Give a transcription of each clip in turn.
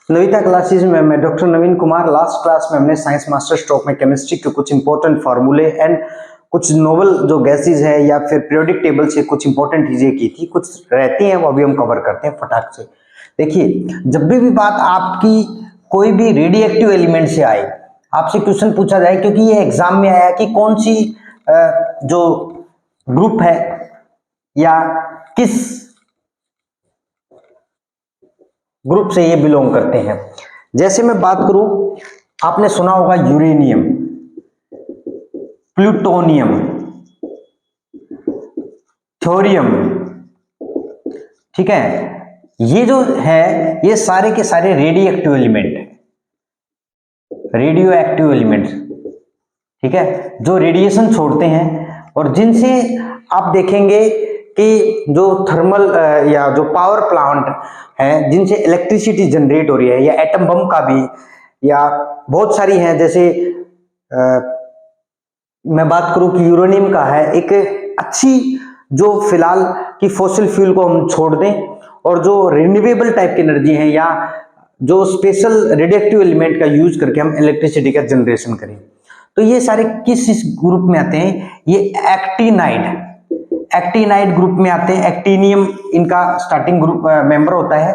Navita classes में मैं doctor नवीन Kumar. Last class में हमने साइंस मास्टर स्ट्रोक में केमिस्ट्री के कुछ इंपॉर्टेंट फार्मूले एंड कुछ नोवल जो गैसेज है या फिर पीरियोडिक टेबल से कुछ इंपॉर्टेंट चीजें की थी, कुछ रहती हैं वो अभी हम कवर करते हैं फटाक से। देखिए, जब भी बात आपकी कोई भी रेडियोएक्टिव एलिमेंट से आए, आपसे क्वेश्चन पूछा जाए, क्योंकि ये एग्जाम में आया कि कौन सी जो ग्रुप है या किस ग्रुप से ये बिलोंग करते हैं। जैसे मैं बात करूं, आपने सुना होगा यूरेनियम, प्लूटोनियम, थोरियम, ठीक है। ये जो है ये सारे के सारे रेडियो एक्टिव एलिमेंट, ठीक है, जो रेडिएशन छोड़ते हैं और जिनसे आप देखेंगे कि जो थर्मल या जो पावर प्लांट है जिनसे इलेक्ट्रिसिटी जनरेट हो रही है, या एटम बम का भी, या बहुत सारी हैं। जैसे मैं बात करूं कि यूरेनियम का है एक अच्छी, जो फिलहाल की फॉसिल फ्यूल को हम छोड़ दें और जो रिन्यूएबल टाइप की एनर्जी है या जो स्पेशल रेडियोएक्टिव एलिमेंट का यूज करके हम इलेक्ट्रिसिटी का जनरेशन करें, तो ये सारे किस ग्रुप में आते हैं? ये एक्टिनाइड ग्रुप में आते हैं। एक्टिनियम इनका स्टार्टिंग ग्रुप मेंबर होता है।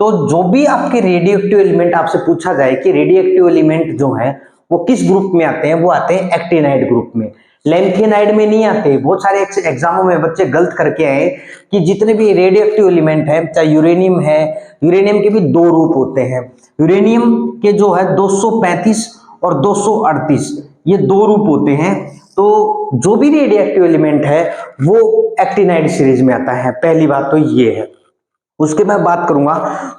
तो जो भी आपके रेडियोएक्टिव एलिमेंट आपसे पूछा जाए कि रेडियोएक्टिव एलिमेंट जो है वो किस ग्रुप में आते हैं, वो आते हैं एक्टिनाइड ग्रुप में, लैंथेनाइड में नहीं आते। बहुत सारे एग्जामों में बच्चे गलत करके आए कि जितने भी रेडियोएक्टिव एलिमेंट है, चाहे यूरेनियम है, यूरेनियम के भी दो रूप होते हैं। यूरेनियम के जो है 235 और 238, ये दो रूप होते हैं। तो जो भी रेडियोएक्टिव एलिमेंट है वो एक्टिनाइड सीरीज में आता है। पहली बात तो ये है। उसके मैं बात करूंगा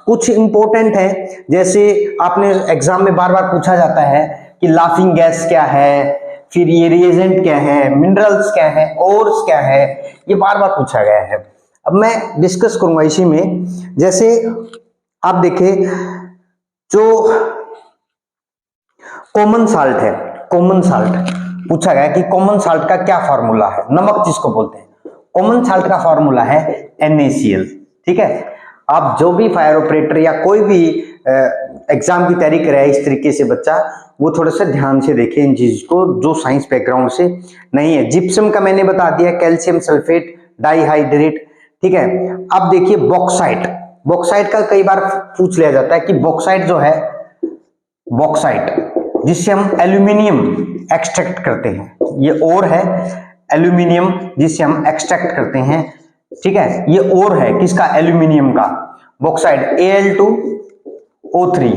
कुछ इंपॉर्टेंट है, जैसे आपने एग्जाम में बार बार पूछा जाता है कि लाफिंग गैस क्या है, फिर ये रिएजेंट क्या है, मिनरल्स क्या है, ओर्स क्या है, ये बार बार पूछा गया है। अब मैं डिस्कस करूंगा इसी में। जैसे आप देखें, जो कॉमन साल्ट है, कॉमन साल्ट पूछा गया कि कॉमन साल्ट का क्या फार्मूला है, नमक जिसको बोलते हैं। कॉमन साल्ट का फार्मूला है NaCl, ठीक है। आप जो भी फायर ऑपरेटर या कोई भी एग्जाम की तैयारी करे इस तरीके से बच्चा, वो थोड़ा सा ध्यान से देखें इन चीज को, जो साइंस बैकग्राउंड से नहीं है। जिप्सम का मैंने बता दिया, कैल्शियम सल्फेट डाइहाइड्रेट, ठीक है। अब देखिए बॉक्साइट, बॉक्साइट का कई बार पूछ लिया जाता है कि बॉक्साइट जो है, बॉक्साइट जिससे हम एल्यूमिनियम एक्सट्रैक्ट करते हैं, ये ओर है एल्यूमिनियम जिससे हम एक्सट्रैक्ट करते हैं, ठीक है। ये ओर है किसका? एल्यूमिनियम का। बॉक्साइट Al2O3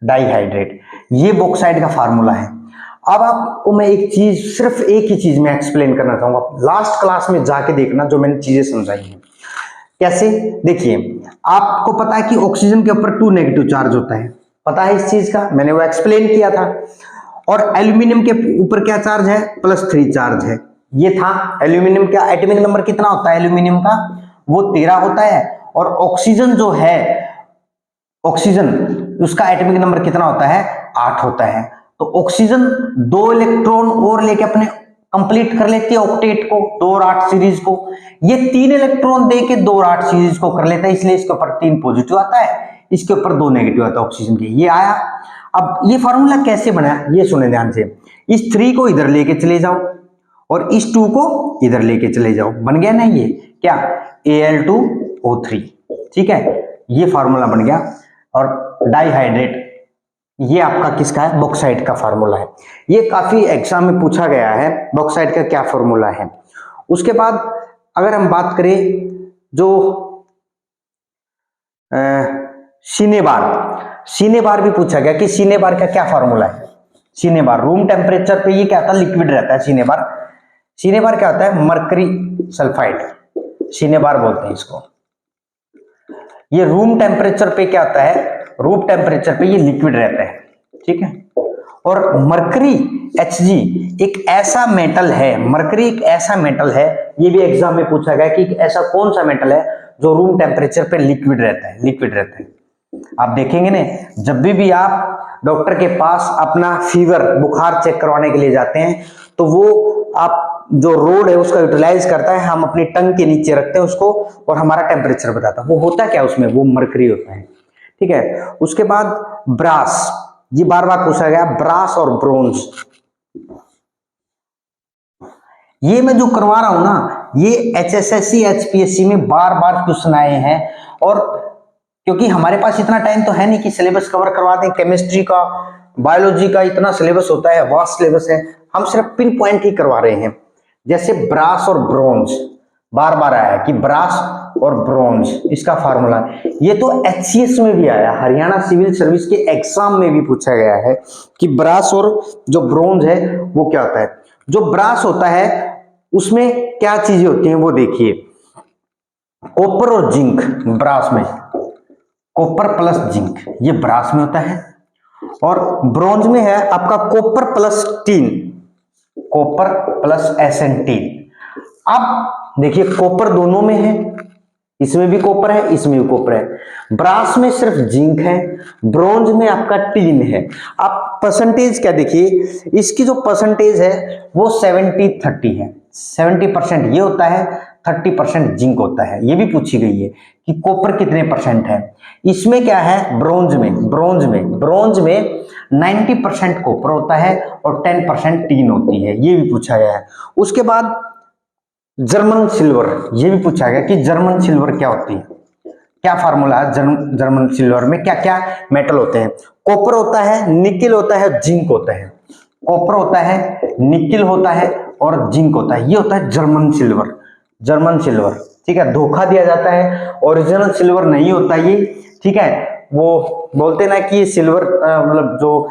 डाइहाइड्रेट, ये बॉक्साइट का फार्मूला है। अब आपको मैं एक चीज, सिर्फ एक ही चीज में एक्सप्लेन करना चाहूंगा, लास्ट क्लास में जाके देखना जो मैंने चीजें समझाई हैं। कैसे? देखिए, आपको पता है कि ऑक्सीजन के ऊपर 2 नेगेटिव चार्ज होता है, पता है इस चीज का, मैंने वो एक्सप्लेन किया था। और एल्यूमिनियम के ऊपर क्या चार्ज है? +3 चार्ज है। ये था एल्यूमिनियम का एटॉमिक नंबर कितना होता है एल्यूमिनियम का? वो 13 होता है। और ऑक्सीजन जो है, ऑक्सीजन उसका एटॉमिक नंबर कितना होता है? 8 होता है। तो ऑक्सीजन 2 इलेक्ट्रॉन और लेके अपने कंप्लीट कर लेती है ऑक्टेट को, 2 और 8 सीरीज को। ये 3 इलेक्ट्रॉन देके 2 और 8 सीरीज को कर लेता है, इसलिए इसके ऊपर 3 पॉजिटिव आता है, इसके ऊपर 2 नेगेटिव आता है ऑक्सीजन के। ये आया। अब ये फॉर्मूला कैसे बना, ये सुने ध्यान से। इस 3 को इधर लेके चले जाओ और इस 2 को इधर लेके चले जाओ, बन गया ना ये क्या? Al2O3, ठीक है, ये फार्मूला बन गया। और डाइहाइड्रेट, ये आपका किसका है? बॉक्साइट का फार्मूला है। ये काफी एग्जाम में पूछा गया है, बॉक्साइट का क्या फार्मूला है। उसके बाद अगर हम बात करें जो सीनेबार भी पूछा गया कि सीनेबार का क्या फार्मूला है। सीनेबार रूम टेम्परेचर पे ये क्या होता है? लिक्विड रहता है सीनेबार क्या होता है? मरकरी सल्फाइड, सीनेबार बोलते हैं इसको। ये रूम टेम्परेचर पे क्या होता है? रूम टेम्परेचर पे ये लिक्विड रहता है, ठीक है। और मरकरी Hg एक ऐसा मेटल है, मरकरी एक ऐसा मेटल है, ये भी एग्जाम में पूछा गया कि ऐसा कौन सा मेटल है जो रूम टेम्परेचर पे लिक्विड रहता है। आप देखेंगे ना, जब भी आप डॉक्टर के पास अपना फीवर, बुखार चेक करवाने के लिए जाते हैं, तो वो आप जो रोड है उसका यूटिलाइज करता है, हम अपनी टंग के नीचे रखते हैं उसको और हमारा टेम्परेचर बताता है। वो होता क्या उसमें, वो मरकरी होता है, ठीक है। उसके बाद ब्रास, ये बार बार पूछा गया, ब्रास और ब्रोंज। ये मैं जो करवा रहा हूं ना, ये HSSC HPSC में बार बार क्वेश्चन आए हैं, और क्योंकि हमारे पास इतना टाइम तो है नहीं कि सिलेबस कवर करवा दें, केमिस्ट्री का, बायोलॉजी का इतना सिलेबस होता है, वास्ट सिलेबस है, हम सिर्फ पिन पॉइंट ही करवा रहे हैं। जैसे ब्रास और ब्रोंज बार बार आया कि ब्रास और ब्रोंज इसका फार्मूला, ये तो HCS में भी आया, हरियाणा सिविल सर्विस के एग्जाम में भी पूछा गया है कि ब्रास और जो ब्रोंज है वो क्या होता है। जो ब्रास होता है उसमें क्या चीजें होती हैं वो देखिए, कॉपर और जिंक, ब्रास में कॉपर प्लस जिंक, ये ब्रास में होता है। और ब्रोंज में है आपका copper plus tin, copper plus एसेंटीन। अब देखिए कॉपर दोनों में है, इसमें भी कॉपर है, इसमें भी कॉपर है। ब्रास में सिर्फ जिंक है, ब्रोंज में आपका टीन है। अब परसेंटेज क्या देखिए, इसकी जो परसेंटेज है वो 70-30 है, 70% ये होता है, 30% जिंक होता है। ये भी पूछी गई है कि कॉपर कितने परसेंट है। इसमें क्या है, ब्रोंज में 90% कॉपर होता है और 10% टीन होती है, ये भी पूछा गया है। उसके बाद जर्मन सिल्वर, ये भी पूछा गया कि जर्मन सिल्वर क्या होती है, क्या फार्मूला है जर्मन सिल्वर में, क्या क्या मेटल होते हैं। कॉपर होता है, निकिल होता है, जिंक होता है। कॉपर होता है, निकिल होता है और जिंक होता है, ये होता है जर्मन सिल्वर। जर्मन सिल्वर, ठीक है, धोखा दिया जाता है, ओरिजिनल सिल्वर नहीं होता ये, ठीक है। वो बोलते ना कि ये सिल्वर मतलब जो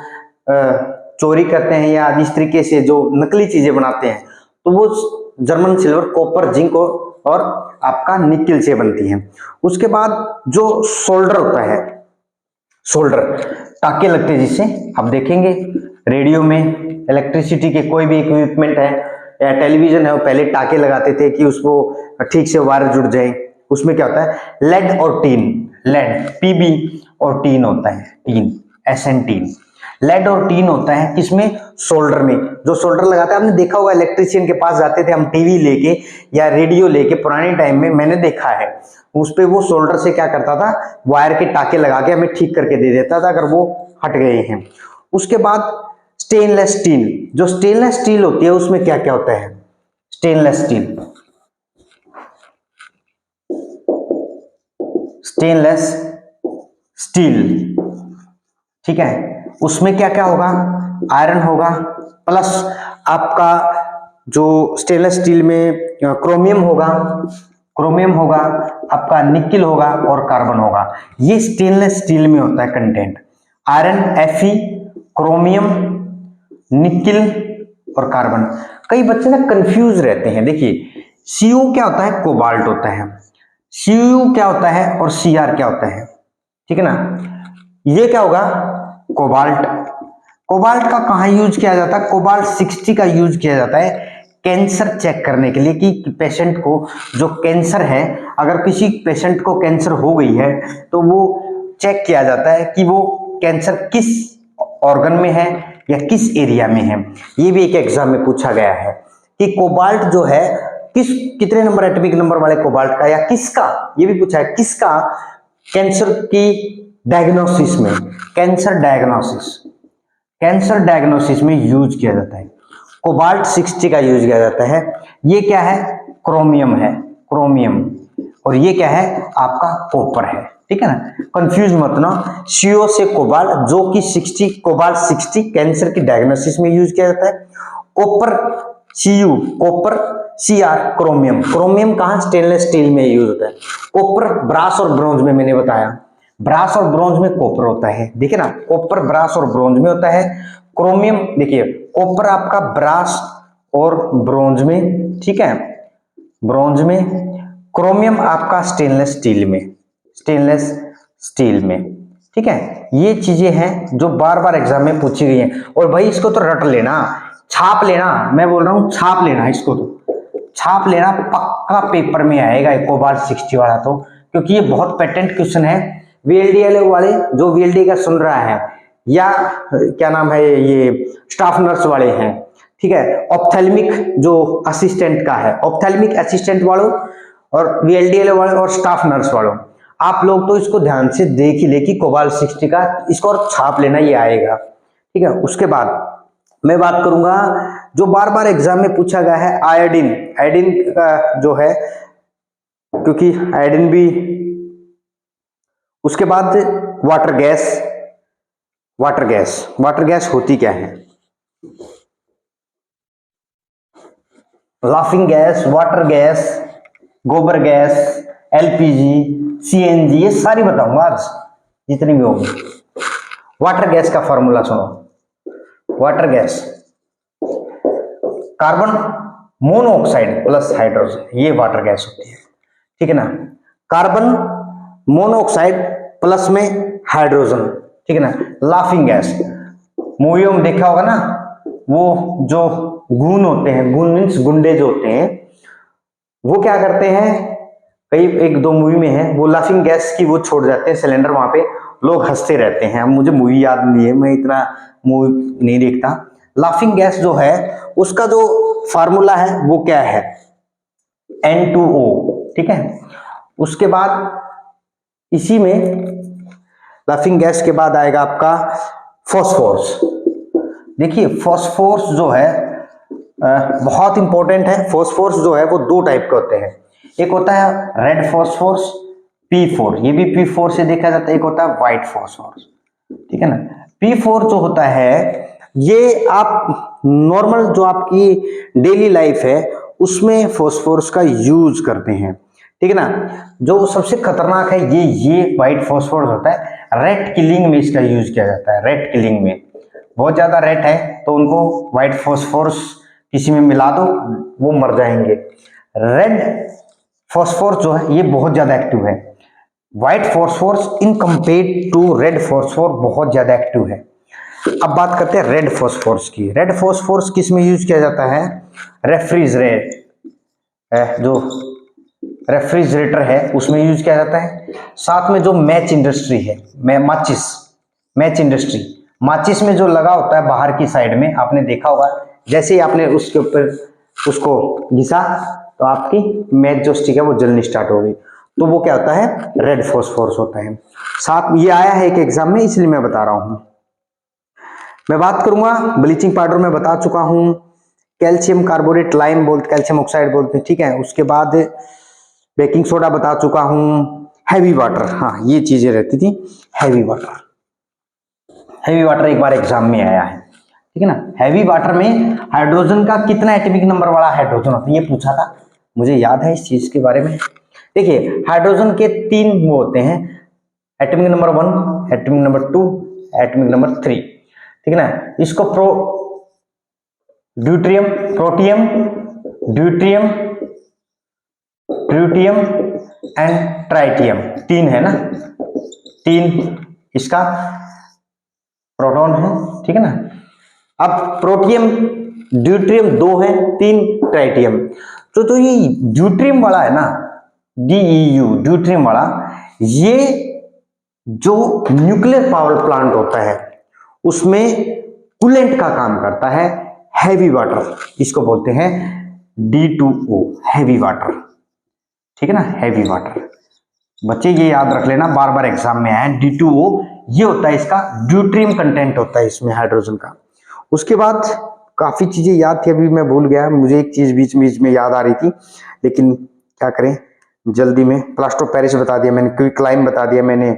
चोरी करते हैं या इस तरीके से जो नकली चीजें बनाते हैं, तो वो जर्मन सिल्वर कॉपर, जिंक और आपका निकिल से बनती है। उसके बाद जो सोल्डर होता है, सोल्डर टाके लगते हैं जिससे आप देखेंगे रेडियो में, इलेक्ट्रिसिटी के कोई भी इक्विपमेंट है या टेलीविजन है, वो पहले टाके लगाते थे कि उसको ठीक से वायर जुड़ जाए। उसमें क्या होता है, लेड और टीन, लेड PB और टीन होता है, टीन एसेंटीन, लेड और टीन होता है किसमें, सोल्डर में। जो सोल्डर लगाता है, आपने देखा होगा इलेक्ट्रिशियन के पास जाते थे हम टीवी लेके या रेडियो लेके, पुराने टाइम में मैंने देखा है, उस पे वो सोल्डर से क्या करता था, वायर के टाके लगा के हमें ठीक करके दे देता था अगर वो हट गए हैं। उसके बाद स्टेनलेस स्टील, जो स्टेनलेस स्टील होती है उसमें क्या क्या होता है, स्टेनलेस स्टील, स्टेनलेस स्टील, ठीक है, उसमें क्या क्या होगा, आयरन होगा, प्लस आपका जो स्टेनलेस स्टील में क्रोमियम होगा, आपका निकिल होगा और कार्बन होगा। ये स्टेनलेस स्टील में होता है content, iron, Fe, chromium, nickel और कार्बन। कई बच्चे ना कंफ्यूज रहते हैं, देखिए Cu क्या होता है, कोबाल्ट होता है, Cu क्या होता है और Cr क्या होता है, ठीक है ना। ये क्या होगा, कोबाल्ट। कोबाल्ट का कहाँ यूज किया जाता है, कोबाल्ट 60 का यूज किया जाता है कैंसर चेक करने के लिए, कि पेशेंट को जो कैंसर है, अगर किसी पेशेंट को कैंसर हो गई है तो वो चेक किया जाता है कि वो कैंसर किस ऑर्गन में है या किस एरिया में है। ये भी एक एग्जाम में पूछा गया है कि कोबाल्ट जो है कितने नंबर एटॉमिक नंबर वाले कोबाल्ट का, या किसका, ये भी पूछा है किसका कैंसर की डायग्नोसिस में, कैंसर डायग्नोसिस में यूज किया जाता है। कोबाल्ट 60 का यूज किया जाता है। ये क्या है, क्रोमियम है, क्रोमियम, और ये क्या है आपका कॉपर है, ठीक है ना, कंफ्यूज मत ना। CO से कोबाल्ट, जो कि 60, कोबाल्ट 60 कैंसर की डायग्नोसिस में यूज किया जाता है। Copper Cu, copper, Cr chromium, chromium कहां, स्टेनलेस स्टील में यूज होता है। कॉपर ब्रास और ब्रोंज में मैंने बताया, ब्रास और ब्रोंज में कॉपर होता है, देखिए ना, कॉपर ब्रास और ब्रोंज में होता है। क्रोमियम देखिए, कॉपर आपका ब्रास और ब्रोंज में, ठीक है, ब्रोंज में, क्रोमियम आपका स्टेनलेस स्टील में, ठीक है। ये चीजें हैं जो बार बार एग्जाम में पूछी गई हैं, और भाई इसको तो रट लेना, छाप लेना, मैं बोल रहा हूं छाप लेना, इसको तो छाप लेना, पक्का पेपर में आएगा कोबाल्ट 60 वाला तो, क्योंकि ये बहुत पेटेंट क्वेश्चन है। VLD वाले, जो VLD का सुन रहा है, या क्या नाम है ये स्टाफ नर्स वाले हैं, ठीक है। ऑप्थेल्मिक जो असिस्टेंट का है, ऑप्थेल्मिक असिस्टेंट वालों और VLDL वालों और स्टाफ नर्स वालों, आप लोग तो इसको ध्यान से देख ही ले कि कोबाल्ट 60 का इसको और छाप लेना, ये आएगा, ठीक है। उसके बाद मैं बात करूंगा जो बार बार एग्जाम में पूछा गया है, आयोडीन। आयोडीन का जो है, क्योंकि आयोडीन भी, उसके बाद water gas. Water gas, water gas होती क्या है? लाफिंग गैस, वाटर गैस, गोबर गैस, LPG, CNG, ये सारी बताऊंगा आज जितनी भी होगी। वाटर गैस का फॉर्मूला सुनो। Water gas carbon monoxide plus hydrogen, ये वाटर गैस होती है, ठीक है ना। कार्बन मोनोऑक्साइड प्लस में हाइड्रोजन, ठीक है ना। लाफिंग गैस, मूवियों में देखा होगा ना, वो जो गून होते हैं, गून मीन्स गुंडे जो होते हैं, वो क्या करते हैं, कई एक दो मूवी में है, वो लाफिंग गैस की वो छोड़ जाते हैं सिलेंडर, वहां पे लोग हंसते रहते हैं। मुझे मूवी याद नहीं है, मैं इतना मूवी नहीं देखता। लाफिंग गैस जो है उसका जो फार्मूला है वो क्या है? N2O, ठीक है। उसके बाद इसी में लाफिंग गैस के बाद आएगा आपका फॉस्फोरस। देखिए फॉस्फोरस जो है बहुत इंपॉर्टेंट है। फॉस्फोरस जो है वो दो टाइप के होते हैं, एक होता है रेड फॉस्फोरस P4, ये भी P4 से देखा जाता है, एक होता है व्हाइट फॉस्फोरस, ठीक है ना। P4 जो होता है ये आप नॉर्मल जो आपकी डेली लाइफ है उसमें फॉस्फोरस का यूज करते हैं, ठीक है ना। जो सबसे खतरनाक है ये व्हाइट फॉस्फोरस होता है, रेट किलिंग में इसका यूज किया जाता है। रेट किलिंग में बहुत ज्यादा रेट है तो उनको व्हाइट फॉस्फोरस किसी में मिला दो, वो मर जाएंगे। रेड फॉस्फोरस जो है ये बहुत ज्यादा एक्टिव है। White phosphorus in compare to red phosphor बहुत ज्यादा एक्टिव है। अब बात करते हैं रेड फॉस्फोरस की। रेड फॉस्फोरस किस में यूज किया जाता है? रेफ्रिजरेट, जो रेफ्रिजरेटर है उसमें यूज किया जाता है। साथ में जो मैच इंडस्ट्री है, माचिस, मैच इंडस्ट्री, माचिस में जो लगा होता है बाहर की साइड में, आपने देखा होगा, जैसे ही आपने उसके ऊपर उसको घिसा तो आपकी मैच जो स्टिक है वो जलनी स्टार्ट हो गई, तो वो क्या होता है? रेड फॉस्फोरस होता है। साथ ये आया है एक एग्जाम में, इसलिए मैं बता रहा हूं। मैं बात करूंगा ब्लीचिंग पाउडर में बता चुका हूं, कैल्शियम कार्बोनेट, लाइम बोलते, कैल्शियम ऑक्साइड बोलते हैं, ठीक है। उसके बाद बेकिंग सोडा बता चुका हूं, हैवी वाटर, हाँ ये चीजें रहती थी। हैवी वाटर, हैवी वाटर एक बार एग्जाम में आया है, ठीक है ना। हैवी वाटर में हाइड्रोजन का कितना एटॉमिक नंबर वाला हाइड्रोजन होता है ये पूछा था, मुझे याद है इस चीज के बारे में। देखिए हाइड्रोजन के तीन वो होते हैं, atomic number 1, atomic number 2, atomic number 3, ठीक है ना। इसको deuterium, protium, deuterium, tritium and tritium, तीन है ना, तीन इसका प्रोटॉन है, ठीक है ना। अब प्रोटियम ड्यूट्रियम 2 है, 3 ट्राइटियम। तो ये ड्यूट्रियम वाला है ना, DEU ड्यूट्रियम वाला, ये जो न्यूक्लियर पावर प्लांट होता है उसमें कूलेंट का काम करता है। हैवी वाटर इसको बोलते हैं D2O, हैवी वाटर, ठीक है ना, हैवी वाटर। बच्चे ये याद रख लेना, बार बार एग्जाम में आया है। D2O ये होता है, इसका ड्यूट्रियम कंटेंट होता है इसमें हाइड्रोजन का। उसके बाद काफी चीजें याद थी, अभी मैं भूल गया, मुझे एक चीज बीच बीच में याद आ रही थी, लेकिन क्या करें जल्दी में। प्लास्टर ऑफ पेरिस बता दिया मैंने, क्विकलाइम बता दिया मैंने,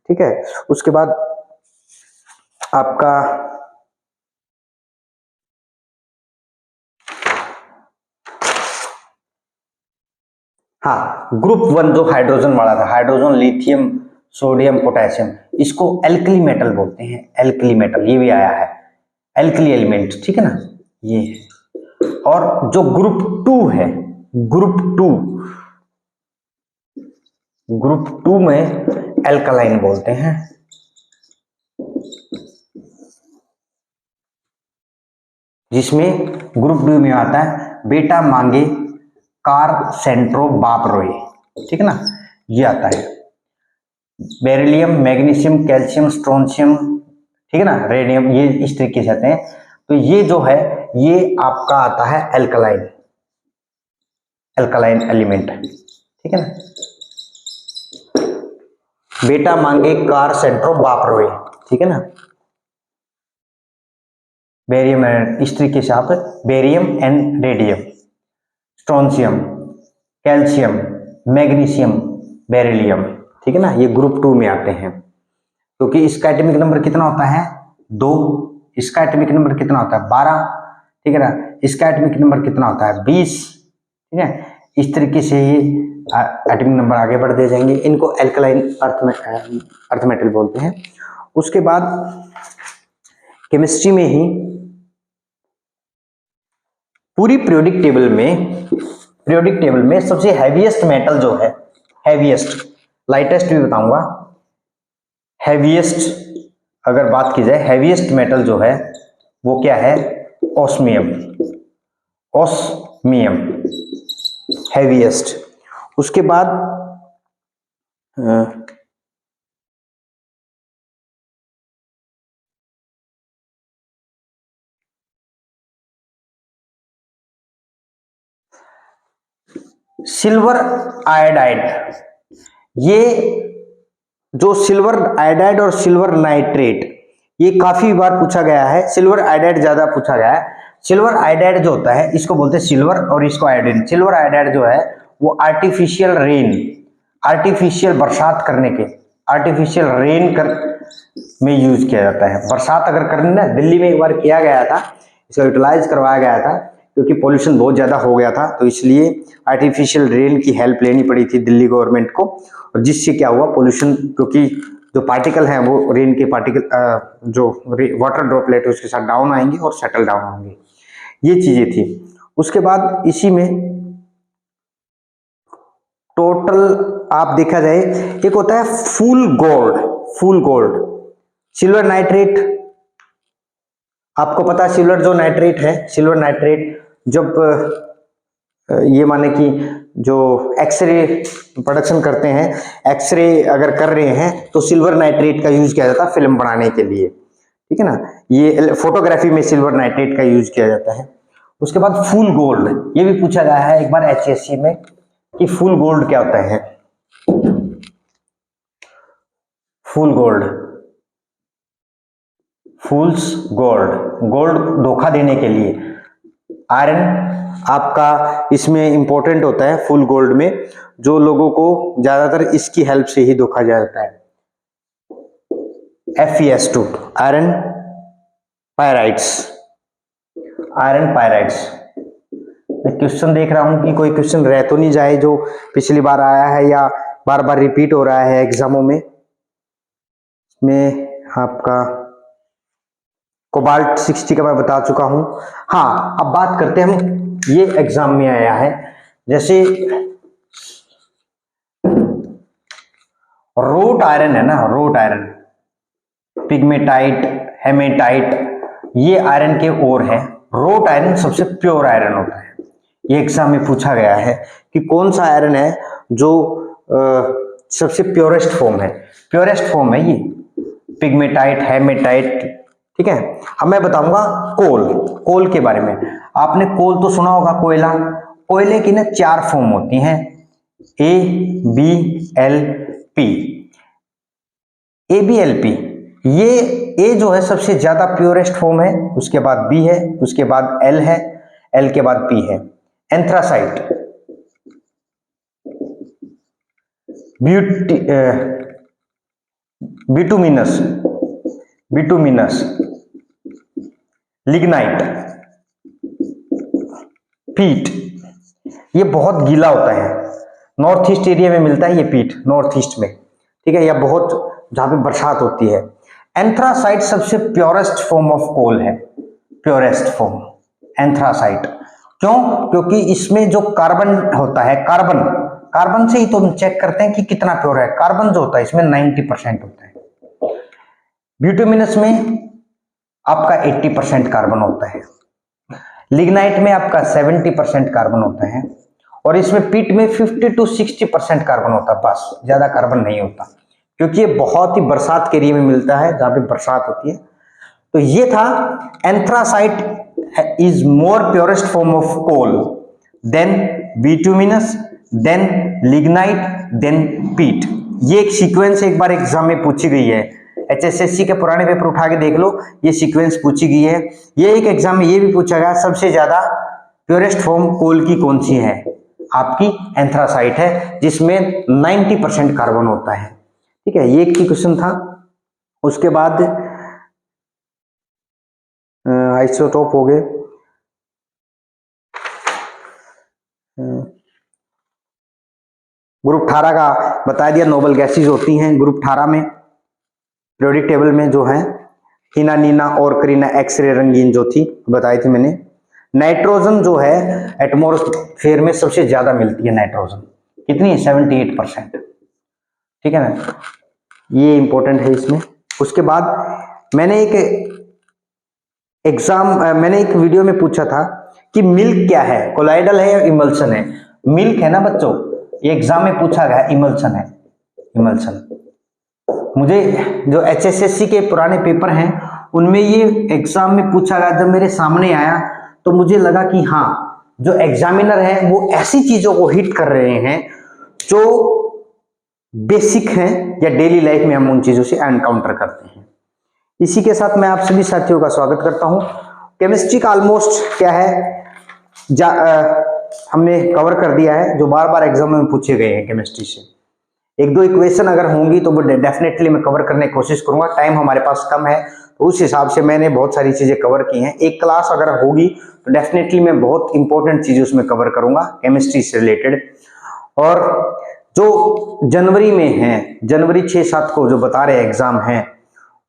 ठीक है। उसके बाद आपका हाँ, ग्रुप 1 जो हाइड्रोजन वाला था, हाइड्रोजन, लिथियम, सोडियम, पोटेशियम, इसको एल्कली मेटल बोलते हैं। एल्कली मेटल ये भी आया है, एल्कली एलिमेंट, ठीक है ना, ये है। और जो ग्रुप 2 है, ग्रुप 2 में एल्कलाइन बोलते हैं। जिसमें ग्रुप 2 में आता है बेटा मांगे कार सेंट्रो बाप रोए, ठीक है ना, ये आता है। बेरिलियम, मैग्नीशियम, कैल्शियम, स्ट्रोंशियम, ठीक है ना, रेडियम, ये इस तरीके से आते हैं। तो ये जो है ये आपका आता है एल्कलाइन, एल्कलाइन एलिमेंट, ठीक है ना। बेटा मांगे कार सेंट्रो बाप रोए, ठीक है ना। बेरियम एंड इस तरीके से आप barium and radium, strontium, calcium, magnesium, beryllium, ठीक है ना, ये ग्रुप 2 में आते हैं। क्योंकि इसका एटॉमिक नंबर कितना होता है 2, इसका एटॉमिक नंबर कितना होता है 12, ठीक है ना, इसका एटॉमिक नंबर कितना होता है 20, ठीक है। इस तरीके से ये एटॉमिक नंबर आगे बढ़ दे जाएंगे। इनको एल्कलाइन अर्थ मेटल बोलते हैं। उसके बाद केमिस्ट्री में ही पूरी पीरियोडिक टेबल में सबसे हैवीएस्ट मेटल जो है, हैवीएस्ट, लाइटेस्ट भी बताऊंगा, हैवीएस्ट अगर बात की जाए, हैवीएस्ट मेटल जो है वो क्या है, ऑस्मियम, ऑस्मियम हैवीएस्ट। उसके बाद सिल्वर आयोडाइड, ये जो सिल्वर आयोडाइड और सिल्वर नाइट्रेट ये काफी बार पूछा गया है, सिल्वर आयोडाइड ज्यादा पूछा गया है। सिल्वर आयोडाइड जो होता है इसको बोलते हैं सिल्वर और इसको आयोडीन। सिल्वर आयोडाइड जो है वो आर्टिफिशियल रेन, आर्टिफिशियल बरसात करने के, आर्टिफिशियल रेन कर में यूज किया जाता है। बरसात अगर करनी ना, दिल्ली में एक बार किया गया था, इसका यूटिलाइज करवाया गया था क्योंकि पोल्यूशन बहुत ज्यादा हो गया था, तो इसलिए आर्टिफिशियल रेन की हेल्प लेनी पड़ी थी दिल्ली गवर्नमेंट को। और जिससे क्या हुआ, पोल्यूशन, क्योंकि जो पार्टिकल हैं वो रेन के पार्टिकल जो वाटर ड्रॉपलेट उसके साथ डाउन आएंगे और सेटल डाउन होंगे, ये चीजें थी। उसके बाद इसी में टोटल आप देखा जाए, एक होता है full gold, full gold, silver nitrate, आपको पता है सिल्वर जो नाइट्रेट है, सिल्वर नाइट्रेट जब ये माने कि जो एक्सरे प्रोडक्शन करते हैं, एक्सरे अगर कर रहे हैं तो सिल्वर नाइट्रेट का यूज किया जाता है फिल्म बनाने के लिए, ठीक है ना। ये फोटोग्राफी में सिल्वर नाइट्रेट का यूज किया जाता है। उसके बाद फुल गोल्ड, ये भी पूछा गया है एक बार HSC में कि फुल गोल्ड क्या होता है। फुल गोल्ड, फूल्स गोल्ड, गोल्ड धोखा देने के लिए, आयरन आपका इसमें इंपॉर्टेंट होता है फुल गोल्ड में, जो लोगों को ज्यादातर इसकी हेल्प से ही धोखा जाता है। FeS2 iron पायराइड्स, iron पायराइड्स। मैं क्वेश्चन देख रहा हूं कि कोई क्वेश्चन रह तो नहीं जाए जो पिछली बार आया है या बार बार रिपीट हो रहा है एग्जामों में आपका कोबाल्ट 60 का मैं बता चुका हूं। हाँ, अब बात करते हैं हम, ये एग्जाम में आया है, जैसे रोट आयरन है ना, रोट आयरन, पिग्मेटाइट, हेमेटाइट, ये आयरन के ओर है। रोट आयरन सबसे प्योर आयरन होता है। ये एग्जाम में पूछा गया है कि कौन सा आयरन है जो सबसे प्योरेस्ट फॉर्म है, प्योरेस्ट फॉर्म है ये, पिग्मेटाइट, हेमेटाइट, ठीक है। अब मैं बताऊंगा कोल, कोल के बारे में। आपने कोल तो सुना होगा, कोयला, कोयले की ना 4 फॉर्म होती हैं, ABLP, ABLP, ये A जो है सबसे ज्यादा प्योरेस्ट फॉर्म है, उसके बाद B है, उसके बाद L है, L के बाद P है। एंथ्रासाइट, बिटुमिनस, बिटुमिनस, लिग्नाइट, पीट, ये बहुत गीला होता है, नॉर्थ ईस्ट एरिया में मिलता है ये पीट, नॉर्थ ईस्ट में, ठीक है, या बहुत जहां पे बरसात होती है। एंथ्रासाइट सबसे प्योरेस्ट फॉर्म ऑफ कोल है, प्योरेस्ट फॉर्म एंथ्रासाइट। क्यों? क्योंकि इसमें जो कार्बन होता है, कार्बन, कार्बन से ही तो हम चेक करते हैं कि कितना प्योर है। कार्बन जो होता है इसमें 90% होता है। बिटुमिनस में आपका 80% कार्बन होता है, लिग्नाइट में आपका 70% कार्बन होता है, और इसमें पीट में 50 to 60% कार्बन होता है, बस, ज्यादा कार्बन नहीं होता, क्योंकि ये बहुत ही बरसात के एरिया में मिलता है, जहां पे बरसात होती है। तो ये था anthracite is more purest form of coal than bituminous, than lignite, than peat. ये एक सीक्वेंस एक बार एग्जाम में पूछी गई है, HSSC के पुराने पेपर उठा के देख लो, ये सीक्वेंस पूछी गई है। ये एक एग्जाम में ये भी पूछा गया सबसे ज्यादा प्योरेस्ट फॉर्म कोल की कौन सी है, आपकी एंथ्रासाइट है, जिसमें 90% कार्बन होता है। ठीक है, ये एक क्वेश्चन था। उसके बाद आइसोटोप हो गए, ग्रुप 18 का बता दिया, नोबल गैसेज होती हैं ग्रुप 18 में। पीरियोडिक टेबल में जो है हीना, नीना और करीना एक्सरे रंगीन जो थी बताई थी मैंने। नाइट्रोजन जो है एटमॉस्फेयर में सबसे ज्यादा मिलती है, नाइट्रोजन कितनी है 78%। ठीक है ना, ये इंपॉर्टेंट है इसमें। उसके बाद मैंने एक वीडियो में पूछा था कि मिल्क क्या है, कोलाइडल है या इमल्सन है। मिल्क है ना बच्चों, ये एग्जाम में पूछा गया, इमल्सन है, इमल्सन। मुझे जो HSSC के पुराने पेपर हैं उनमें ये एग्जाम में पूछा गया, जब मेरे सामने आया तो मुझे लगा कि हाँ, जो एग्जामिनर है वो ऐसी चीजों को हिट कर रहे हैं जो बेसिक हैं या डेली लाइफ में हम उन चीजों से एनकाउंटर करते हैं। इसी के साथ मैं आप सभी साथियों का स्वागत करता हूं। केमिस्ट्री का ऑलमोस्ट क्या है हमने कवर कर दिया है, जो बार बार एग्जाम में पूछे गए हैं केमिस्ट्री से। एक दो इक्वेशन अगर होंगी तो वो डेफिनेटली मैं कवर करने की कोशिश करूंगा। टाइम हमारे पास कम है तो उस हिसाब से मैंने बहुत सारी चीजें कवर की हैं। एक क्लास अगर होगी तो डेफिनेटली मैं बहुत इंपॉर्टेंट चीजें उसमें कवर करूंगा केमिस्ट्री से रिलेटेड। और जो जनवरी में है, जनवरी 6-7 को जो बता रहे एग्जाम हैं,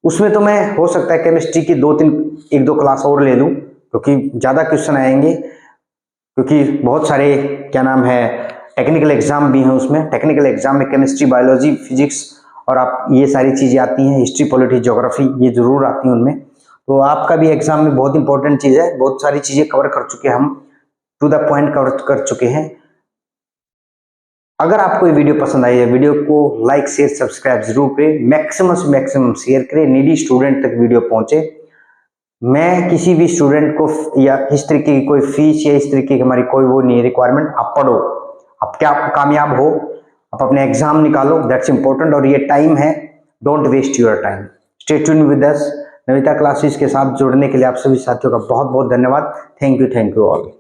उसमें तो मैं हो सकता है केमिस्ट्री की 1-2 क्लास और ले लूं, क्योंकि ज्यादा क्वेश्चन आएंगे, क्योंकि बहुत सारे क्या नाम है टेक्निकल एग्जाम भी हैं उसमें। टेक्निकल एग्जाम में केमिस्ट्री, बायोलॉजी, फिजिक्स और आप ये सारी चीजें आती हैं, हिस्ट्री, पॉलिटी, ज्योग्राफी, ये जरूर आती हैं उनमें। तो आपका भी एग्जाम में बहुत इंपॉर्टेंट चीज है, बहुत सारी चीजें कवर कर चुके हैं हम, टू द पॉइंट कवर कर चुके हैं। अगर आपको ये वीडियो पसंद आई है, वीडियो को लाइक, शेयर, सब्सक्राइब जरूर करें, मैक्सिमम से मैक्सिमम शेयर करें, नीडी स्टूडेंट तक वीडियो पहुंचे। मैं किसी भी स्टूडेंट को या इस तरीके की कोई फीस या इस तरीके की हमारी कोई वो नहीं रिक्वायरमेंट, आप पढ़ो, आप क्या कामयाब हो, आप अपने एग्जाम निकालो, दैट्स इंपॉर्टेंट। और ये टाइम है, don't waste your time. Stay tune with us. Navita classes के साथ जुड़ने के लिए आप सभी साथियों का बहुत बहुत धन्यवाद। Thank you all.